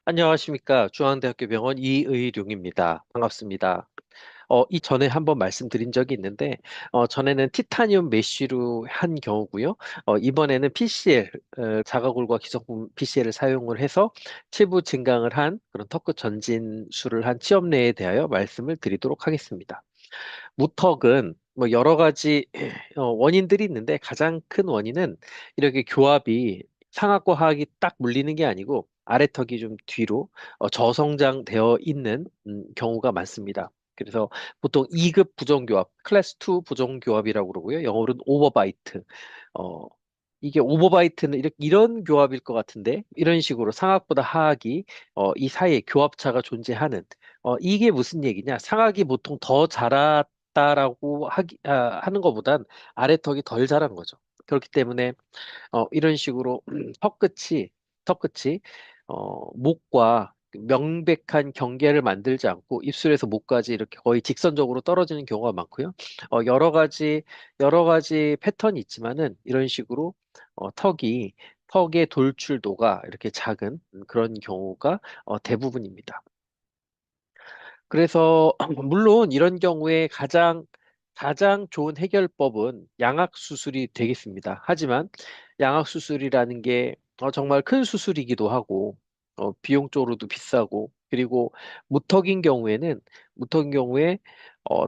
안녕하십니까. 중앙대학교 병원 이의룡입니다. 반갑습니다. 이전에 한번 말씀드린 적이 있는데, 전에는 티타늄 메쉬로 한 경우고요. 이번에는 PCL, 자가골과 기성품 PCL을 사용을 해서 체부 증강을 한 그런 턱끝 전진술을 한 치엽내에 대하여 말씀을 드리도록 하겠습니다. 무턱은 뭐 여러 가지 원인들이 있는데 가장 큰 원인은 이렇게 교합이 상악과 하악이 딱 물리는 게 아니고 아래턱이 좀 뒤로 저성장되어 있는 경우가 많습니다. 그래서 보통 2급 부정교합, 클래스 2 부정교합이라고 그러고요. 영어로는 오버바이트. 어, 이게 오버바이트는 이런 교합일 것 같은데 이런 식으로 상악보다 하악이 이 사이에 교합차가 존재하는 이게 무슨 얘기냐? 상악이 보통 더 자랐다라고 하는 것보단 아래턱이 덜 자란 거죠. 그렇기 때문에 이런 식으로 턱끝이 목과 명백한 경계를 만들지 않고 입술에서 목까지 이렇게 거의 직선적으로 떨어지는 경우가 많고요. 여러 가지 패턴이 있지만은 이런 식으로 턱의 돌출도가 이렇게 작은 그런 경우가 대부분입니다. 그래서 물론 이런 경우에 가장 좋은 해결법은 양악 수술이 되겠습니다. 하지만 양악 수술이라는 게 정말 큰 수술이기도 하고 비용적으로도 비싸고 그리고 무턱인 경우에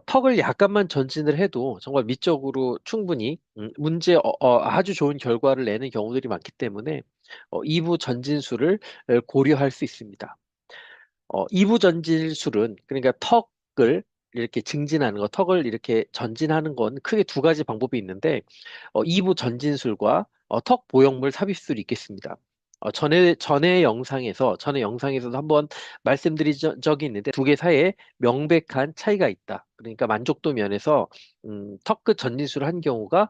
턱을 약간만 전진을 해도 정말 미적으로 충분히 아주 좋은 결과를 내는 경우들이 많기 때문에 이부 전진술을 고려할 수 있습니다. 이부전진술은 그러니까 턱을 이렇게 증진하는 거, 턱을 이렇게 전진하는 건 크게 두 가지 방법이 있는데 이부 전진술과 턱 보형물 삽입술이 있겠습니다. 전에 영상에서도 한번 말씀드린 적이 있는데 두 개 사이에 명백한 차이가 있다. 그러니까 만족도 면에서 턱끝 전진술을 한 경우가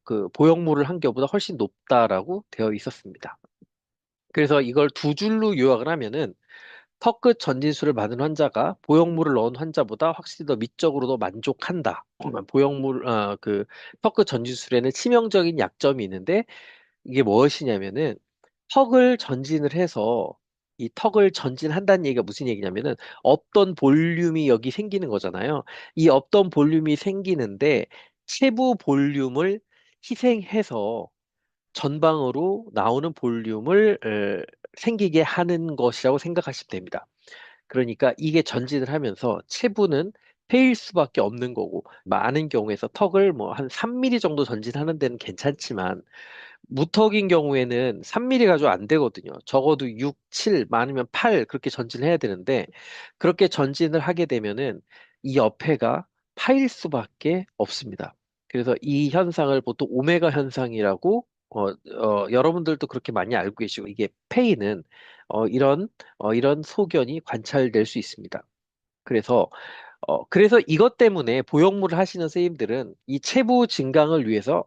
그 보형물을 한 경우보다 훨씬 높다라고 되어 있었습니다. 그래서 이걸 두 줄로 요약을 하면은 턱끝 전진술을 받은 환자가 보형물을 넣은 환자보다 확실히 더 미적으로도 만족한다. 그 턱끝 전진술에는 치명적인 약점이 있는데 이게 무엇이냐면은 턱을 전진을 해서 이 턱을 전진한다는 얘기가 무슨 얘기냐면은 없던 볼륨이 여기 생기는 거잖아요. 이 없던 볼륨이 생기는데 세부 볼륨을 희생해서 전방으로 나오는 볼륨을 생기게 하는 것이라고 생각하시면 됩니다. 그러니까 이게 전진을 하면서 체부는 패일 수밖에 없는 거고 많은 경우에서 턱을 뭐 한 3mm 정도 전진하는 데는 괜찮지만 무턱인 경우에는 3mm 가지고 안 되거든요. 적어도 6, 7, 많으면 8 그렇게 전진을 해야 되는데 그렇게 전진을 하게 되면은 이 옆에가 파일 수밖에 없습니다. 그래서 이 현상을 보통 오메가 현상이라고 여러분들도 그렇게 많이 알고 계시고 이게 페이는 이런 소견이 관찰될 수 있습니다. 그래서 이것 때문에 보형물을 하시는 선생님들은 이 체부 증강을 위해서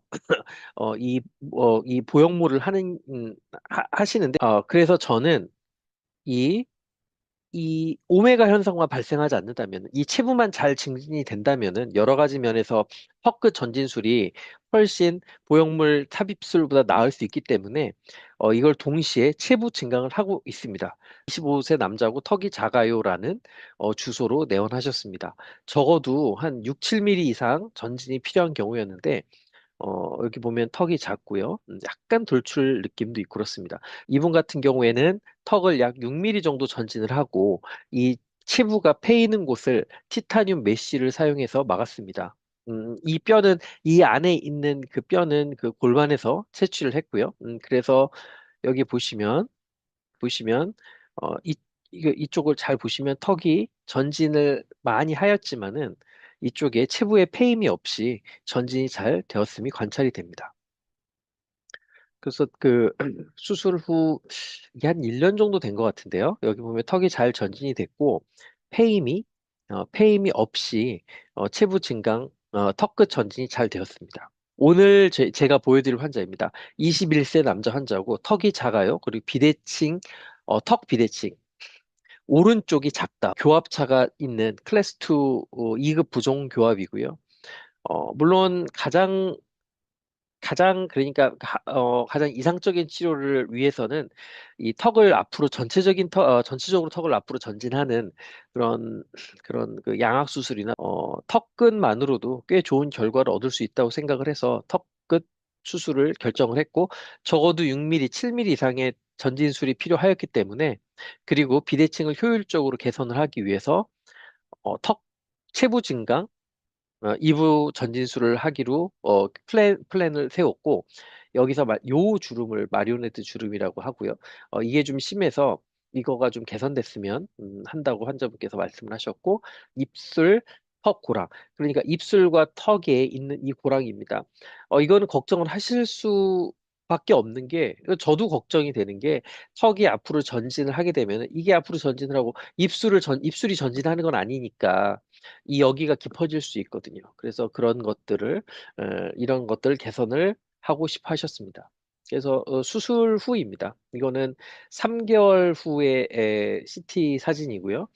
이 보형물을 하시는데, 그래서 저는 이, 이 오메가 현상만 발생하지 않는다면, 이 체부만 잘 증진이 된다면은 여러 가지 면에서 턱끝 전진술이 훨씬 보형물 삽입술보다 나을 수 있기 때문에 이걸 동시에 체부 증강을 하고 있습니다. 25세 남자고 턱이 작아요라는 주소로 내원하셨습니다. 적어도 한 6, 7mm 이상 전진이 필요한 경우였는데 여기 보면 턱이 작고요. 약간 돌출 느낌도 있고 그렇습니다. 이분 같은 경우에는 턱을 약 6mm 정도 전진을 하고 이 치부가 패이는 곳을 티타늄 메쉬를 사용해서 막았습니다. 이 안에 있는 그 뼈는 그 골반에서 채취를 했고요. 그래서 여기 보시면, 이쪽을 잘 보시면 턱이 전진을 많이 하였지만은 이쪽에 체부에 패임이 없이 전진이 잘 되었음이 관찰이 됩니다. 그래서 그 수술 후 이게 한 1년 정도 된 것 같은데요. 여기 보면 턱이 잘 전진이 됐고 페임이 페임이 없이 체부 증강, 턱끝 전진이 잘 되었습니다. 오늘 제가 보여드릴 환자입니다. 21세 남자 환자고 턱이 작아요. 그리고 턱 비대칭. 오른쪽이 작다. 교합차가 있는 클래스 2 2급 부종 교합이고요. 물론 가장 가장 이상적인 치료를 위해서는 이 전체적으로 턱을 앞으로 전진하는 그런 그 양악 수술이나 턱끝만으로도 꽤 좋은 결과를 얻을 수 있다고 생각을 해서 턱끝 수술을 결정을 했고, 적어도 6mm, 7mm 이상의 전진술이 필요하였기 때문에, 그리고 비대칭을 효율적으로 개선을 하기 위해서 턱 체부 증강, 이부 전진술을 하기로 플랜을 세웠고, 여기서 요 주름을 마리오네트 주름이라고 하고요. 이게 좀 심해서 이거가 좀 개선됐으면 한다고 환자분께서 말씀을 하셨고, 입술, 턱 고랑. 그러니까 입술과 턱에 있는 이 고랑입니다. 이거는 걱정을 하실 수밖에 없는 게, 저도 걱정이 되는 게, 턱이 앞으로 전진을 하게 되면 이게 앞으로 전진을 하고 입술이 전진하는 건 아니니까 이 여기가 깊어질 수 있거든요. 그래서 이런 것들 개선을 하고 싶어 하셨습니다. 그래서 수술 후입니다. 이거는 3개월 후의 CT 사진이고요.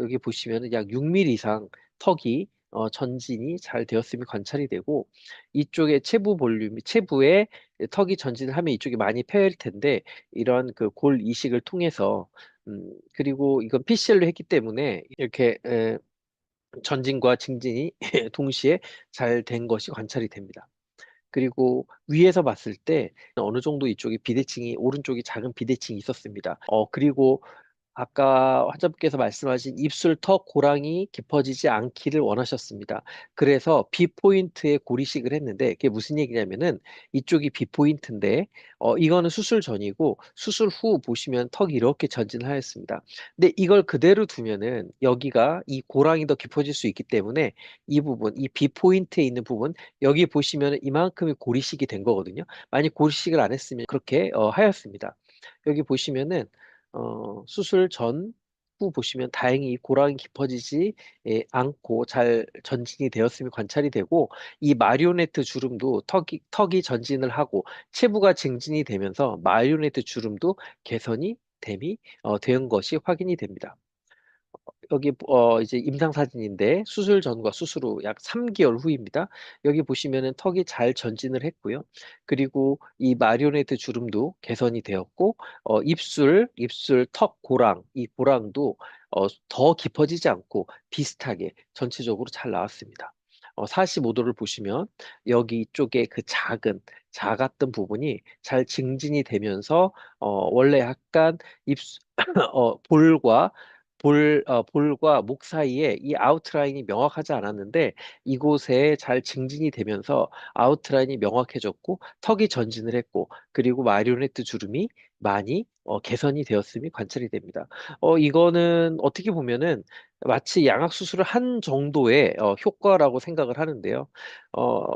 여기 보시면 약 6mm 이상 턱이 전진이 잘 되었음이 관찰이 되고, 이쪽에 체부에 턱이 전진을 하면 이쪽이 많이 패일 텐데, 이런 그 골 이식을 통해서 그리고 이건 PCL로 했기 때문에 이렇게 전진과 증진이 동시에 잘 된 것이 관찰이 됩니다. 그리고 위에서 봤을 때 어느 정도 이쪽에 오른쪽이 작은 비대칭이 있었습니다. 그리고 아까 환자분께서 말씀하신 입술 턱 고랑이 깊어지지 않기를 원하셨습니다. 그래서 B포인트에 고리식을 했는데, 그게 무슨 얘기냐면은 이쪽이 B포인트인데 이거는 수술 전이고, 수술 후 보시면 턱이 이렇게 전진하였습니다. 근데 이걸 그대로 두면은 여기가 이 고랑이 더 깊어질 수 있기 때문에 이 B포인트에 있는 부분, 여기 보시면은 이만큼의 고리식이 된 거거든요. 만약 고리식을 안 했으면 그렇게 하였습니다. 여기 보시면은 수술 전, 후 보시면 다행히 고랑이 깊어지지 않고 잘 전진이 되었음이 관찰이 되고, 이 마리오네트 주름도 턱이 전진을 하고 체부가 증진이 되면서 마리오네트 주름도 개선이 된 것이 확인이 됩니다. 여기 이제 임상 사진인데, 수술 전과 수술 후 약 3개월 후입니다. 여기 보시면은 턱이 잘 전진을 했고요. 그리고 이 마리오네트 주름도 개선이 되었고, 입술, 턱 고랑, 이 고랑도 더 깊어지지 않고 비슷하게 전체적으로 잘 나왔습니다. 45도를 보시면 여기 쪽에 그 작았던 부분이 잘 증진이 되면서 원래 약간 입술 볼과 볼과 목 사이에 이 아웃라인이 명확하지 않았는데, 이곳에 잘 증진이 되면서 아웃라인이 명확해졌고, 턱이 전진을 했고, 그리고 마리오네트 주름이 많이 개선이 되었음이 관찰이 됩니다. 이거는 어떻게 보면은 마치 양악 수술을 한 정도의 효과라고 생각을 하는데요.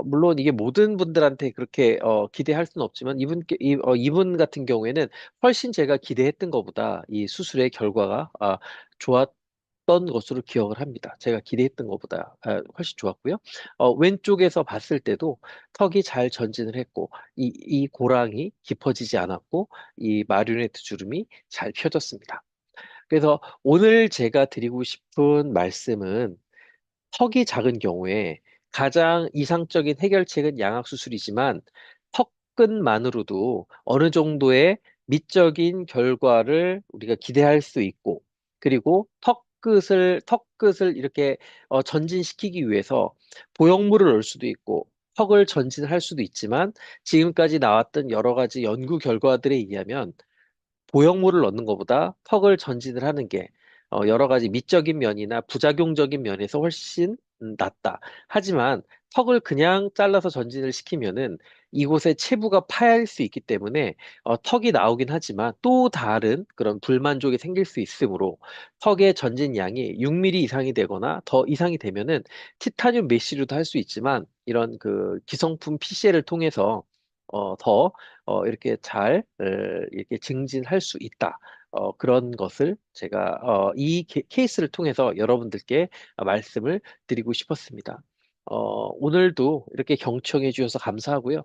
물론 이게 모든 분들한테 그렇게 기대할 수는 없지만, 이분 같은 경우에는 훨씬 제가 기대했던 것보다 이 수술의 결과가 좋았던 것으로 기억을 합니다. 제가 기대했던 것보다 훨씬 좋았고요. 왼쪽에서 봤을 때도 턱이 잘 전진을 했고, 이 고랑이 깊어지지 않았고, 이 마리오네트 주름이 잘 펴졌습니다. 그래서 오늘 제가 드리고 싶은 말씀은, 턱이 작은 경우에 가장 이상적인 해결책은 양악수술이지만, 턱끝만으로도 어느 정도의 미적인 결과를 우리가 기대할 수 있고, 그리고 턱끝을 이렇게 전진시키기 위해서 보형물을 넣을 수도 있고, 턱을 전진할 수도 있지만, 지금까지 나왔던 여러 가지 연구 결과들에 의하면 보형물을 넣는 것보다 턱을 전진을 하는 게 여러 가지 미적인 면이나 부작용적인 면에서 훨씬 낫다. 하지만 턱을 그냥 잘라서 전진을 시키면은 이곳에 체부가 파일 수 있기 때문에 턱이 나오긴 하지만 또 다른 그런 불만족이 생길 수 있으므로, 턱의 전진 양이 6mm 이상이 되거나 더 이상이 되면은 티타늄 메쉬로도 할 수 있지만, 이런 그 기성품 PCL을 통해서 더 이렇게 이렇게 증진할 수 있다. 그런 것을 제가 이 케이스를 통해서 여러분들께 말씀을 드리고 싶었습니다. 오늘도 이렇게 경청해 주셔서 감사하고요.